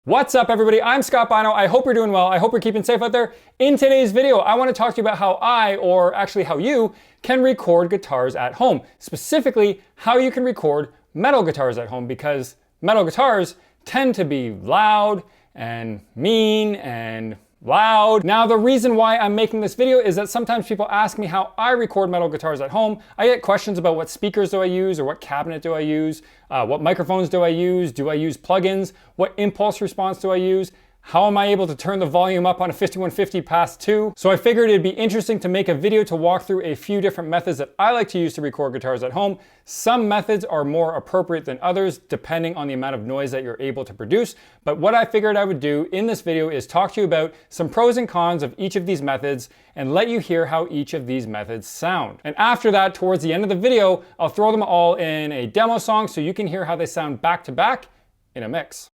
What's up everybody, I'm Scott Bino. I hope you're doing well. I hope you're keeping safe out there. In today's video, I want to talk to you about how how you can record guitars at home. Specifically, how you can record metal guitars at home, because metal guitars tend to be loud and mean and loud. Now, the reason why I'm making this video is that sometimes people ask me how I record metal guitars at home. I get questions about what speakers do I use, or what cabinet do I use, what microphones do I use plugins, what impulse response do I use, how am I able to turn the volume up on a 5150 past 2? So I figured it'd be interesting to make a video to walk through a few different methods that I like to use to record guitars at home. Some methods are more appropriate than others, depending on the amount of noise that you're able to produce. But what I figured I would do in this video is talk to you about some pros and cons of each of these methods and let you hear how each of these methods sound. And after that, towards the end of the video, I'll throw them all in a demo song so you can hear how they sound back to back in a mix.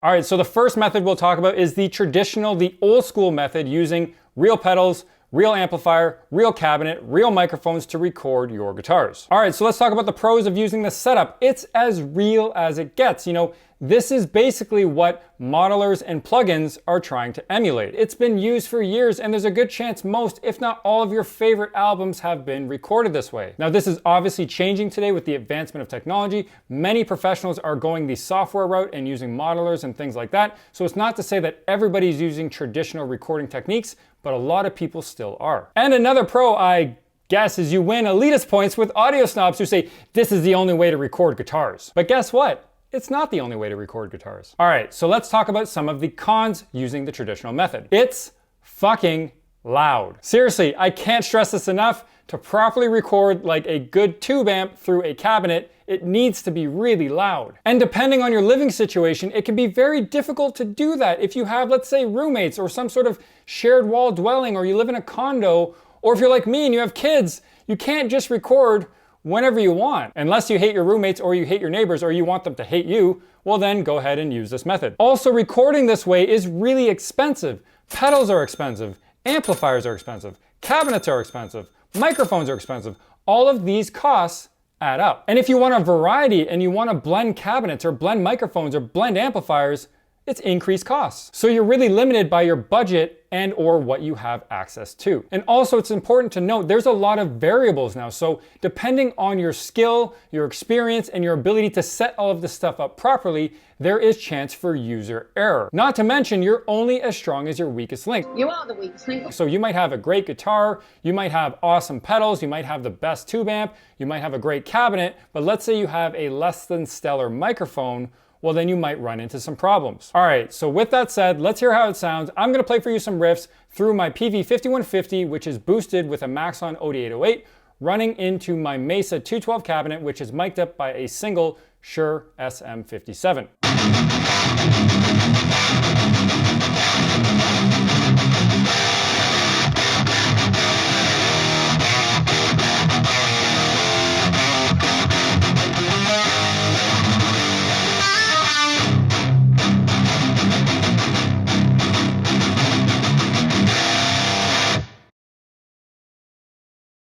All right, so the first method we'll talk about is the traditional, the old school method using real pedals, real amplifier, real cabinet, real microphones to record your guitars. All right, so let's talk about the pros of using this setup. It's as real as it gets. You know, this is basically what modelers and plugins are trying to emulate. It's been used for years, and there's a good chance most, if not all, of your favorite albums have been recorded this way. Now, this is obviously changing today with the advancement of technology. Many professionals are going the software route and using modelers and things like that. So it's not to say that everybody's using traditional recording techniques, but a lot of people still are. And another pro, I guess, is you win elitist points with audio snobs who say this is the only way to record guitars. But guess what? It's not the only way to record guitars. All right, so let's talk about some of the cons using the traditional method. It's fucking loud. Seriously, I can't stress this enough. To properly record like a good tube amp through a cabinet, it needs to be really loud. And depending on your living situation, it can be very difficult to do that if you have, let's say, roommates or some sort of shared wall dwelling, or you live in a condo, or if you're like me and you have kids, you can't just record whenever you want. Unless you hate your roommates, or you hate your neighbors, or you want them to hate you, well then go ahead and use this method. Also, recording this way is really expensive. Pedals are expensive, amplifiers are expensive, cabinets are expensive, microphones are expensive. All of these costs add up. And if you want a variety and you want to blend cabinets or blend microphones or blend amplifiers, it's increased costs. So you're really limited by your budget and or what you have access to. And also, it's important to note there's a lot of variables now. So depending on your skill, your experience, and your ability to set all of this stuff up properly, there is chance for user error. Not to mention, you're only as strong as your weakest link. You are the weakest link. So you might have a great guitar, you might have awesome pedals, you might have the best tube amp, you might have a great cabinet, but let's say you have a less than stellar microphone, well then you might run into some problems. All right, so with that said, let's hear how it sounds. I'm gonna play for you some riffs through my Peavey 5150, which is boosted with a Maxon OD808, running into my Mesa 212 cabinet, which is mic'd up by a single Shure SM57.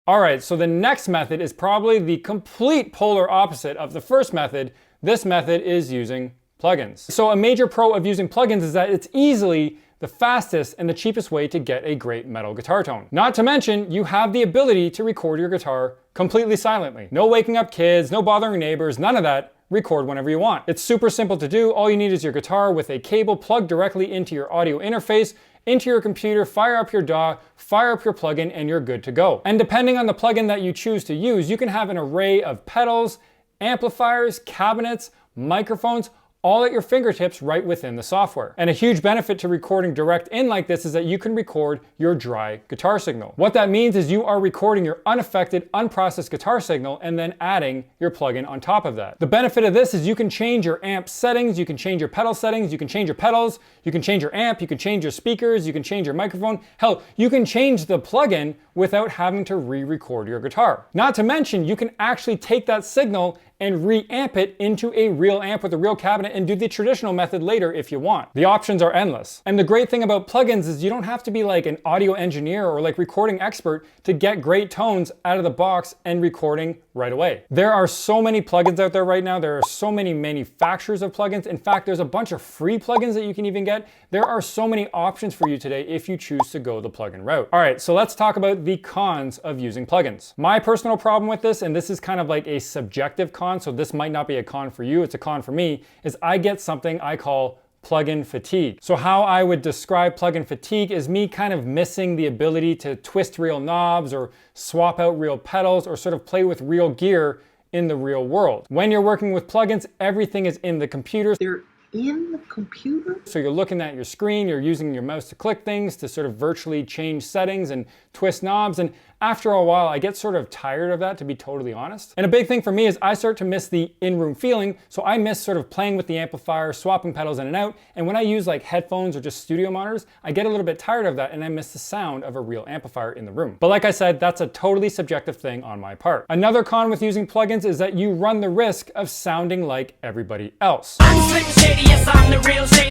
All right, so the next method is probably the complete polar opposite of the first method. This method is using plugins. So a major pro of using plugins is that it's easily the fastest and the cheapest way to get a great metal guitar tone. Not to mention, you have the ability to record your guitar completely silently. No waking up kids, no bothering neighbors, none of that. Record whenever you want. It's super simple to do. All you need is your guitar with a cable plugged directly into your audio interface, into your computer, fire up your DAW, fire up your plugin, and you're good to go. And depending on the plugin that you choose to use, you can have an array of pedals, amplifiers, cabinets, microphones, all at your fingertips right within the software. And a huge benefit to recording direct in like this is that you can record your dry guitar signal. What that means is you are recording your unaffected, unprocessed guitar signal and then adding your plugin on top of that. The benefit of this is you can change your amp settings, you can change your pedal settings, you can change your pedals, you can change your amp, you can change your speakers, you can change your microphone. Hell, you can change the plugin without having to re-record your guitar. Not to mention, you can actually take that signal and reamp it into a real amp with a real cabinet and do the traditional method later if you want. The options are endless. And the great thing about plugins is you don't have to be like an audio engineer or like recording expert to get great tones out of the box and recording right away. There are so many plugins out there right now. There are so many manufacturers of plugins. In fact, there's a bunch of free plugins that you can even get. There are so many options for you today if you choose to go the plugin route. All right, so let's talk about the cons of using plugins. My personal problem with this, and this is kind of like a subjective con, so this might not be a con for you, it's a con for me, is I get something I call plugin fatigue. So how I would describe plugin fatigue is me kind of missing the ability to twist real knobs or swap out real pedals or sort of play with real gear in the real world. When you're working with plugins, everything is in the computer. They're in the computer? So you're looking at your screen, you're using your mouse to click things, to sort of virtually change settings and twist knobs. And after a while, I get sort of tired of that, to be totally honest. And a big thing for me is I start to miss the in-room feeling. So I miss sort of playing with the amplifier, swapping pedals in and out. And when I use like headphones or just studio monitors, I get a little bit tired of that and I miss the sound of a real amplifier in the room. But like I said, that's a totally subjective thing on my part. Another con with using plugins is that you run the risk of sounding like everybody else.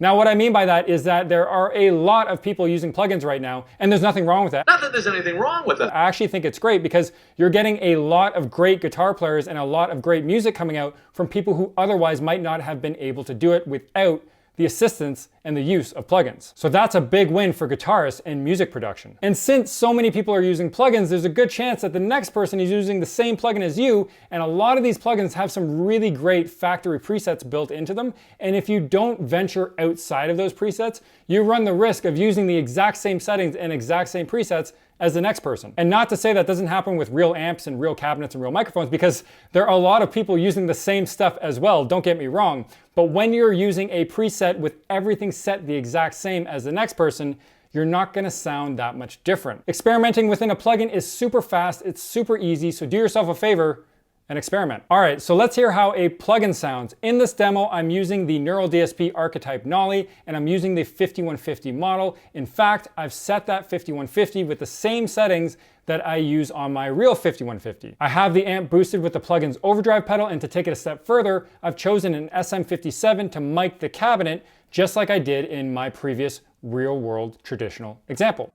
Now what I mean by that is that there are a lot of people using plugins right now, and there's nothing wrong with that. Not that there's anything wrong with it. I actually think it's great because you're getting a lot of great guitar players and a lot of great music coming out from people who otherwise might not have been able to do it without the assistance and the use of plugins. So that's a big win for guitarists and music production. And since so many people are using plugins, there's a good chance that the next person is using the same plugin as you, and a lot of these plugins have some really great factory presets built into them, and if you don't venture outside of those presets, you run the risk of using the exact same settings and exact same presets as the next person. And not to say that doesn't happen with real amps and real cabinets and real microphones, because there are a lot of people using the same stuff as well, don't get me wrong. But when you're using a preset with everything set the exact same as the next person, you're not gonna sound that much different. Experimenting within a plugin is super fast, it's super easy, so do yourself a favor and experiment. All right, so let's hear how a plugin sounds. In this demo, I'm using the Neural DSP Archetype Nolly, and I'm using the 5150 model. In fact, I've set that 5150 with the same settings that I use on my real 5150. I have the amp boosted with the plugin's overdrive pedal, and to take it a step further, I've chosen an SM57 to mic the cabinet, just like I did in my previous real-world traditional example.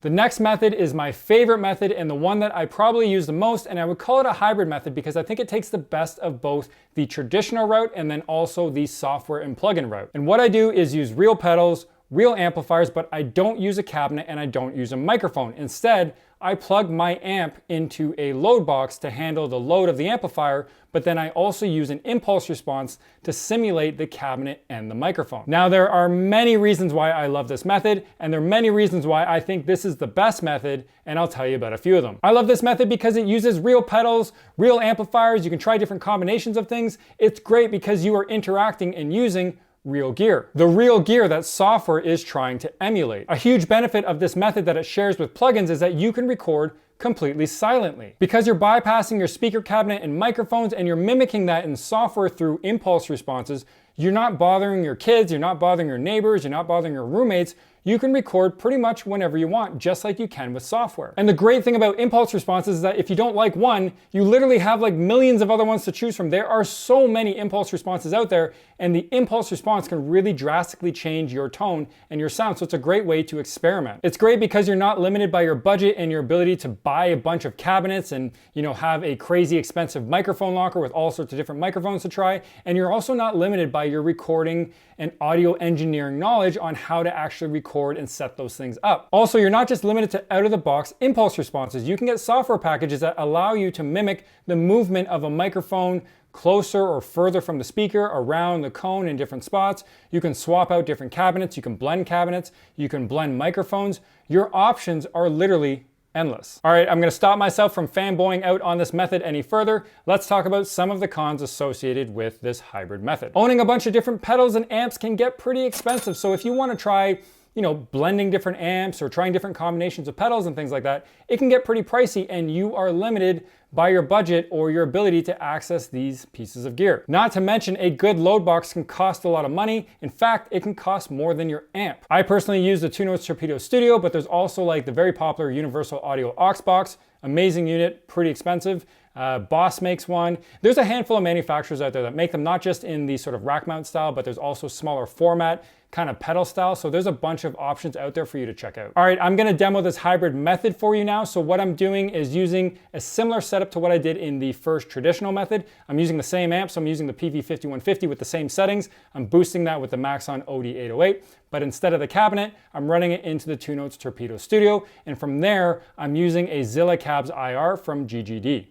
The next method is my favorite method and the one that I probably use the most, and I would call it a hybrid method because I think it takes the best of both the traditional route and then also the software and plugin route. And what I do is use real pedals, real amplifiers, but I don't use a cabinet and I don't use a microphone. Instead, I plug my amp into a Loadbox to handle the load of the amplifier, but then I also use an impulse response to simulate the cabinet and the microphone. Now, there are many reasons why I love this method, and there are many reasons why I think this is the best method, and I'll tell you about a few of them. I love this method because it uses real pedals, real amplifiers, you can try different combinations of things. It's great because you are interacting and using real gear. The real gear that software is trying to emulate. A huge benefit of this method that it shares with plugins is that you can record completely silently. Because you're bypassing your speaker cabinet and microphones and you're mimicking that in software through impulse responses, you're not bothering your kids, you're not bothering your neighbors, you're not bothering your roommates. You can record pretty much whenever you want, just like you can with software. And the great thing about impulse responses is that if you don't like one, you literally have like millions of other ones to choose from. There are so many impulse responses out there, and the impulse response can really drastically change your tone and your sound, so it's a great way to experiment. It's great because you're not limited by your budget and your ability to buy a bunch of cabinets and, you know, have a crazy expensive microphone locker with all sorts of different microphones to try, and you're also not limited by your recording and audio engineering knowledge on how to actually record and set those things up. Also, you're not just limited to out-of-the-box impulse responses. You can get software packages that allow you to mimic the movement of a microphone closer or further from the speaker, around the cone in different spots. You can swap out different cabinets, you can blend microphones. Your options are literally endless. All right, I'm gonna stop myself from fanboying out on this method any further. Let's talk about some of the cons associated with this hybrid method. Owning a bunch of different pedals and amps can get pretty expensive, so if you wanna try, blending different amps or trying different combinations of pedals and things like that, it can get pretty pricey and you are limited by your budget or your ability to access these pieces of gear. Not to mention, a good load box can cost a lot of money. In fact, it can cost more than your amp. I personally use the Two Notes Torpedo Studio, but there's also like the very popular Universal Audio aux box. Amazing unit, pretty expensive. Boss makes one. There's a handful of manufacturers out there that make them, not just in the sort of rack mount style, but there's also smaller format kind of pedal style. So there's a bunch of options out there for you to check out. All right, I'm gonna demo this hybrid method for you now. So what I'm doing is using a similar setup to what I did in the first traditional method. I'm using the same amp, so I'm using the Peavey 5150 with the same settings. I'm boosting that with the Maxon OD808, but instead of the cabinet, I'm running it into the Two Notes Torpedo Studio. And from there, I'm using a Zilla Cabs IR from GGD.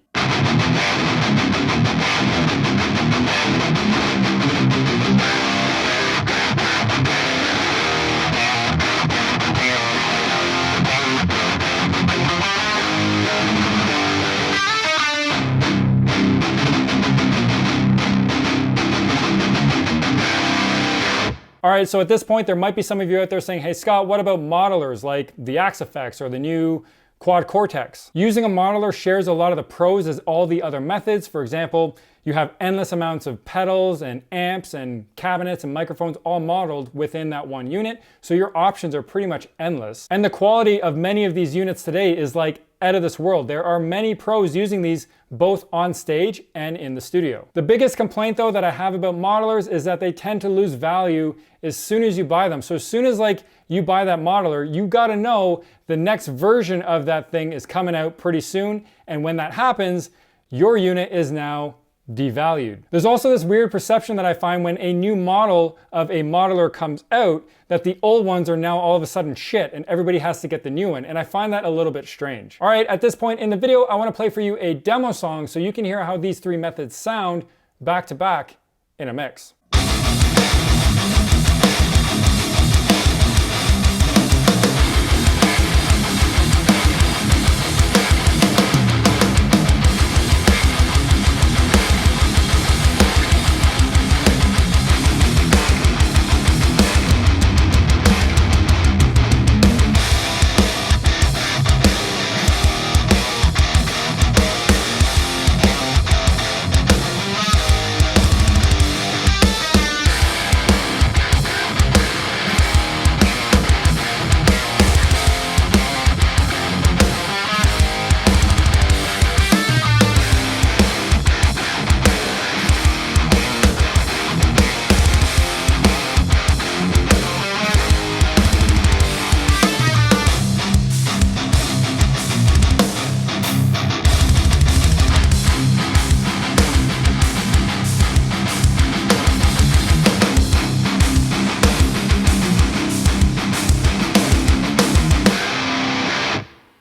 All right, so at this point, there might be some of you out there saying, hey Scott, what about modelers like the Axe Effects or the new Quad Cortex? Using a modeler shares a lot of the pros as all the other methods. For example, you have endless amounts of pedals and amps and cabinets and microphones all modeled within that one unit. So your options are pretty much endless. And the quality of many of these units today is like out of this world. There are many pros using these both on stage and in the studio. The biggest complaint though that I have about modelers is that they tend to lose value as soon as you buy them. So as soon as like you buy that modeler, you gotta know the next version of that thing is coming out pretty soon. And when that happens, your unit is now devalued. There's also this weird perception that I find when a new model of a modeler comes out that the old ones are now all of a sudden shit and everybody has to get the new one. And I find that a little bit strange. All right, at this point in the video, I want to play for you a demo song so you can hear how these three methods sound back to back in a mix.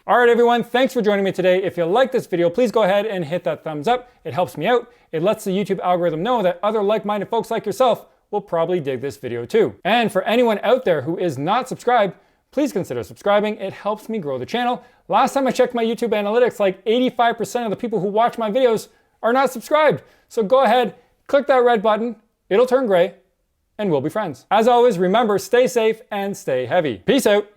All right, everyone, thanks for joining me today. If you like this video, please go ahead and hit that thumbs up. It helps me out. It lets the YouTube algorithm know that other like-minded folks like yourself will probably dig this video too. And for anyone out there who is not subscribed, please consider subscribing. It helps me grow the channel. Last time I checked my YouTube analytics, like 85% of the people who watch my videos are not subscribed. So go ahead, click that red button. It'll turn gray and we'll be friends. As always, remember, stay safe and stay heavy. Peace out.